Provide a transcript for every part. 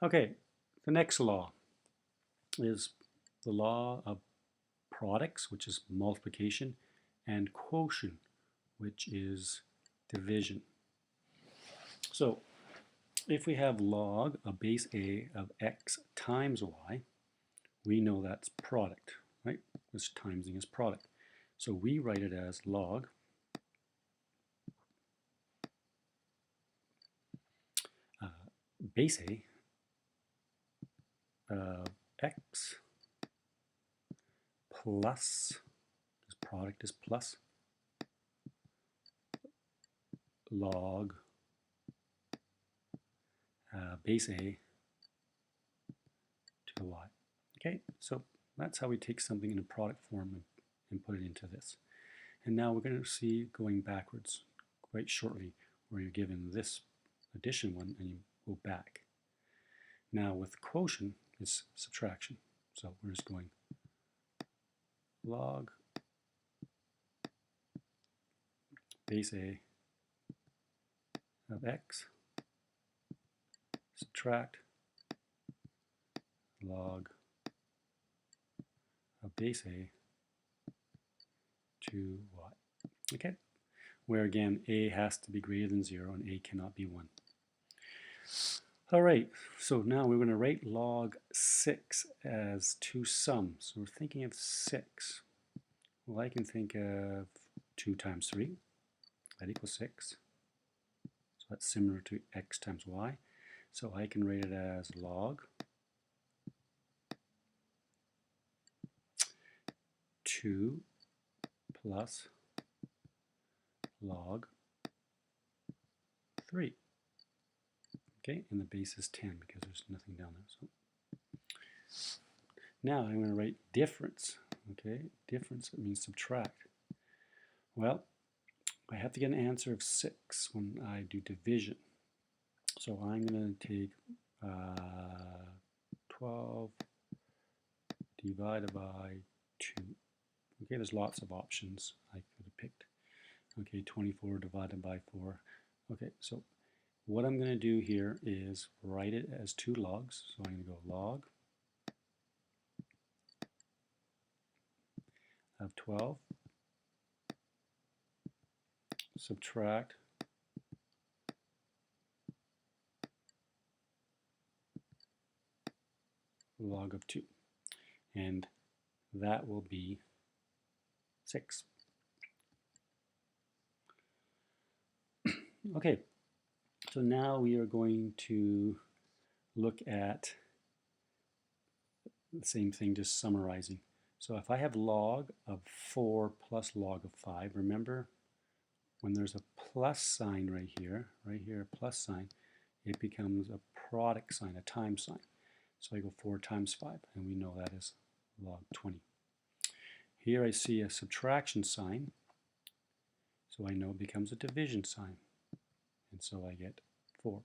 Okay, the next law is the law of products, which is multiplication, and quotient, which is division. So if we have log of base A of x times y, we know that's product, right? This timesing is product. So we write it as log base A of x plus, this product is plus, log base A to y. Okay, so that's how we take something in a product form and put it into this. And now we're going to see going backwards quite shortly, where you're given this addition one and you go back. Now with quotient, it's subtraction. So we're just going log base A of x subtract log of base A to y. Okay, where again A has to be greater than 0 and A cannot be 1. All right, so now we're going to write log 6 as two sums. So we're thinking of 6. Well, I can think of 2 times 3, that equals 6. So that's similar to x times y. So I can write it as log 2 plus log 3. Okay, and the base is 10 because there's nothing down there. So now I'm going to write difference. Okay, difference means subtract. Well, I have to get an answer of 6 when I do division. So I'm going to take 12 divided by 2. Okay, there's lots of options I could have picked. Okay, 24 divided by 4. Okay, so what I'm going to do here is write it as 2 logs. So I'm going to go log of 12 subtract log of 2. And that will be 6. Okay, so now we are going to look at the same thing, just summarizing. So if I have log of 4 plus log of 5, remember when there's a plus sign right here, a plus sign, it becomes a product sign, a times sign. So I go 4 times 5, and we know that is log 20. Here I see a subtraction sign, so I know it becomes a division sign, and so I get 4.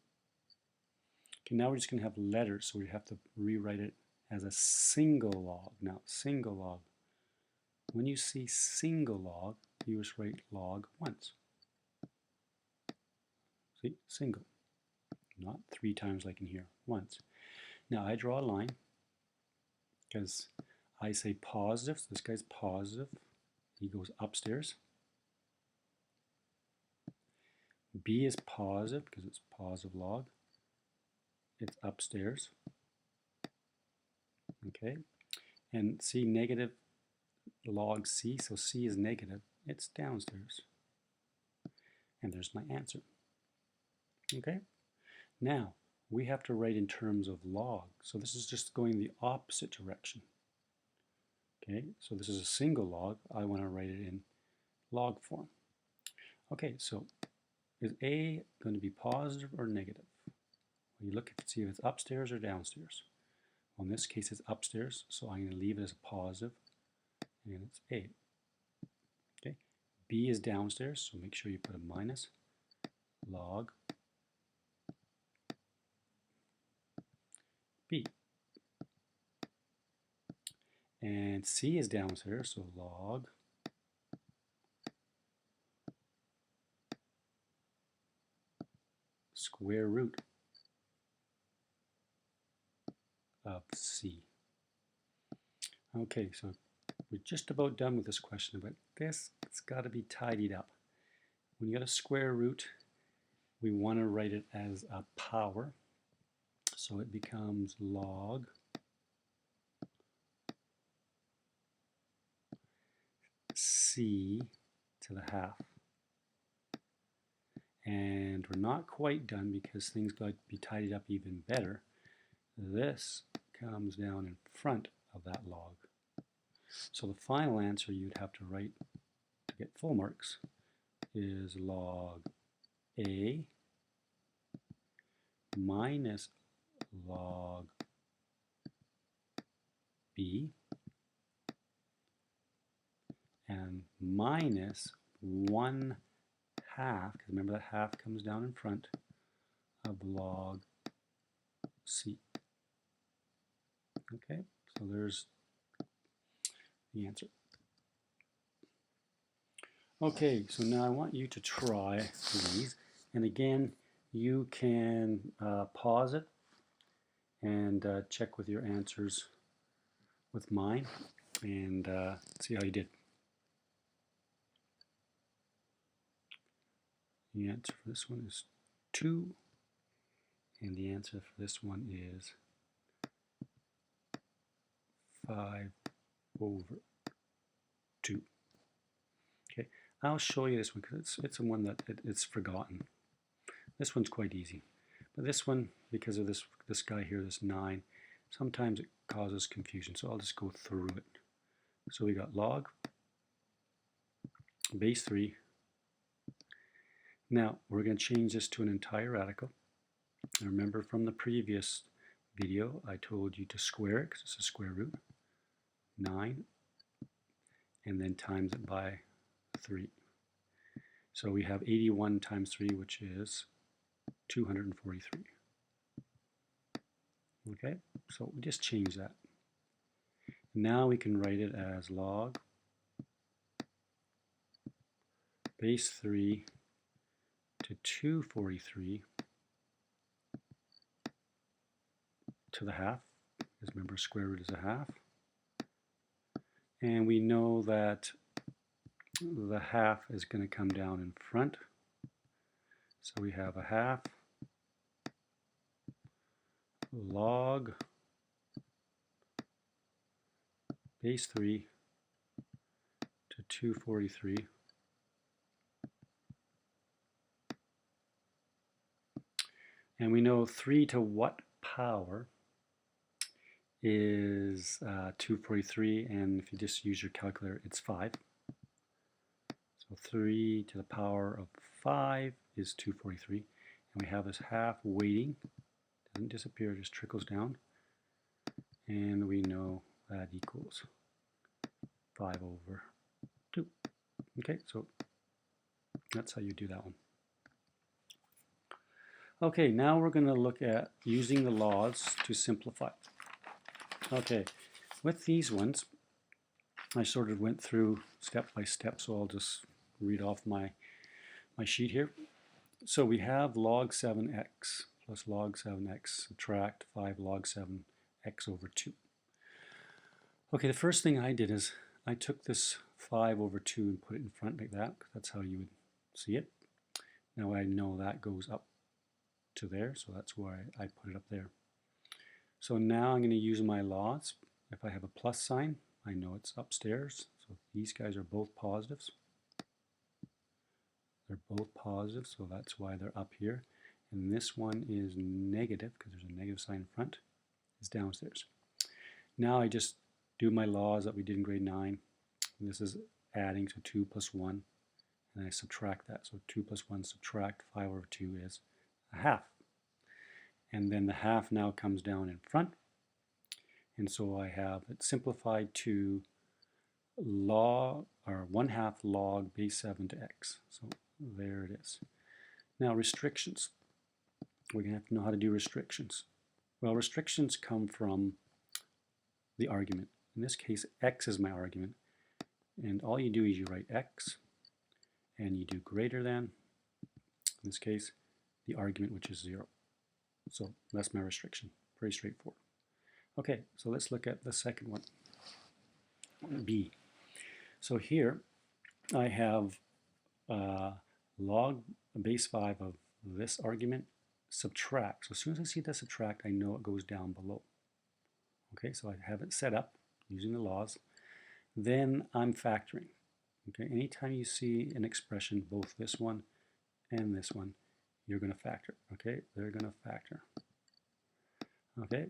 Okay, now we're just going to have letters, so we have to rewrite it as a single log. Now, single log. When you see single log, you just write log once. See, single. Not 3 times like in here, once. Now I draw a line because I say positive, so this guy's positive. He goes upstairs. B is positive because it's positive log. It's upstairs. Okay, and C negative log C, so C is negative, it's downstairs. And there's my answer. Okay, now we have to write in terms of log, so this is just going the opposite direction. Okay, so this is a single log, I want to write it in log form. Okay, so is A going to be positive or negative? Well, you look to see if it's upstairs or downstairs. Well, in this case it's upstairs, so I'm going to leave it as a positive, and it's A. Okay, B is downstairs, so make sure you put a minus. Log B. And C is downstairs, so log square root of c. Okay, so we're just about done with this question, but this has got to be tidied up. When you got a square root, we want to write it as a power. So it becomes log c to the half. And we're not quite done because things got to be tidied up even better. This comes down in front of that log. So the final answer you'd have to write to get full marks is log A minus log B and minus 1/2, because remember that half comes down in front, of log C. Okay, so there's the answer. Okay, so now I want you to try these, and again you can pause it and check with your answers with mine and see how you did. The answer for this one is 2, and the answer for this one is 5/2. Okay, I'll show you this one because it's the one that it's forgotten. This one's quite easy, but this one, because of this guy here, this 9, sometimes it causes confusion. So I'll just go through it. So we got log base 3. Now we're going to change this to an entire radical. And remember from the previous video, I told you to square it because it's a square root. 9, and then times it by 3. So we have 81 times 3, which is 243. Okay, so we just change that. Now we can write it as log base 3 to 243 to the half, because remember square root is a half. And we know that the half is going to come down in front. So we have a half log base 3 to 243 and we know 3 to what power is 243, and if you just use your calculator, it's 5. So 3 to the power of 5 is 243, and we have this half waiting. Doesn't disappear, just trickles down, and we know that equals 5/2. Okay, so that's how you do that one. Okay, now we're going to look at using the laws to simplify. Okay, with these ones, I sort of went through step by step, so I'll just read off my sheet here. So we have log 7x plus log 7x subtract 5 log 7x/2. Okay, the first thing I did is I took this 5/2 and put it in front like that, because that's how you would see it. Now I know that goes up to there, so that's why I put it up there. So now I'm going to use my laws. If I have a plus sign, I know it's upstairs. So these guys are both positives. They're both positive, so that's why they're up here. And this one is negative, because there's a negative sign in front, is downstairs. Now I just do my laws that we did in grade 9. And this is adding, so 2 plus 1, and I subtract that. So 2 plus 1 subtract 5/2 is a half. And then the half now comes down in front. And so I have it simplified to log, or 1/2 log base 7 to x. So there it is. Now restrictions. We're going to have to know how to do restrictions. Well, restrictions come from the argument. In this case, x is my argument. And all you do is you write x, and you do greater than, in this case, the argument, which is 0. So that's my restriction. Pretty straightforward. Okay, so let's look at the second one, B. So here I have log base 5 of this argument subtract. So as soon as I see the subtract, I know it goes down below. Okay, so I have it set up using the laws. Then I'm factoring. Okay, anytime you see an expression, both this one and this one, you're going to factor. Okay, they're going to factor. Okay,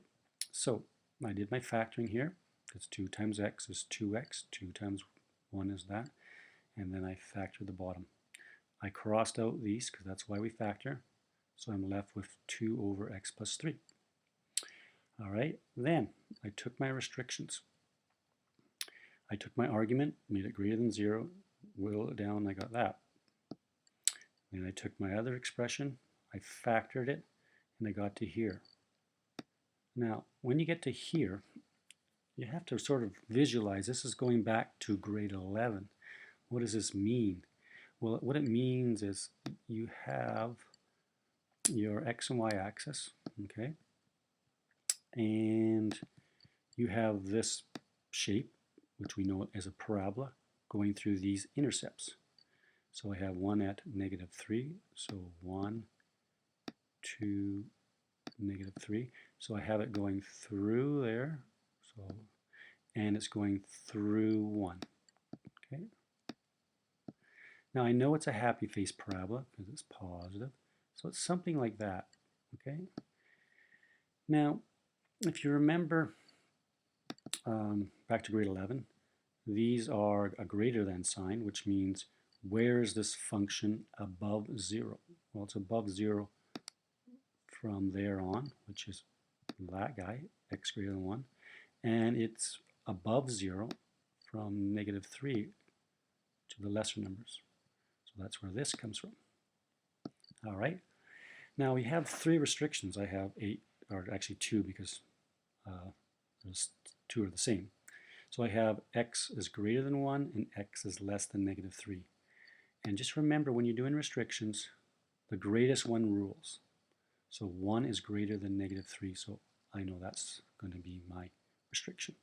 so I did my factoring here. Because 2 times x is 2x, 2 times 1 is that, and then I factor the bottom. I crossed out these because that's why we factor, so I'm left with 2 over x plus 3. All right, then I took my restrictions. I took my argument, made it greater than 0, whittled it down, I got that. Then I took my other expression, I factored it, and I got to here. Now, when you get to here, you have to sort of visualize. This is going back to grade 11. What does this mean? Well, what it means is you have your x and y axis, okay? And you have this shape, which we know as a parabola, going through these intercepts. So I have 1 at -3, so 1, 2, -3. So I have it going through there, so, and it's going through 1. Okay. Now I know it's a happy face parabola because it's positive, so it's something like that. Okay. Now, if you remember back to grade 11, these are a greater than sign, which means where is this function above 0? Well, it's above 0 from there on, which is that guy, x greater than 1, and it's above 0 from -3 to the lesser numbers. So that's where this comes from. All right. Now we have 3 restrictions. I have 8, or actually 2 because there's 2 are the same. So I have x is greater than 1 and x is less than -3. And just remember when you're doing restrictions, the greatest one rules. So 1 is greater than -3, so I know that's going to be my restriction.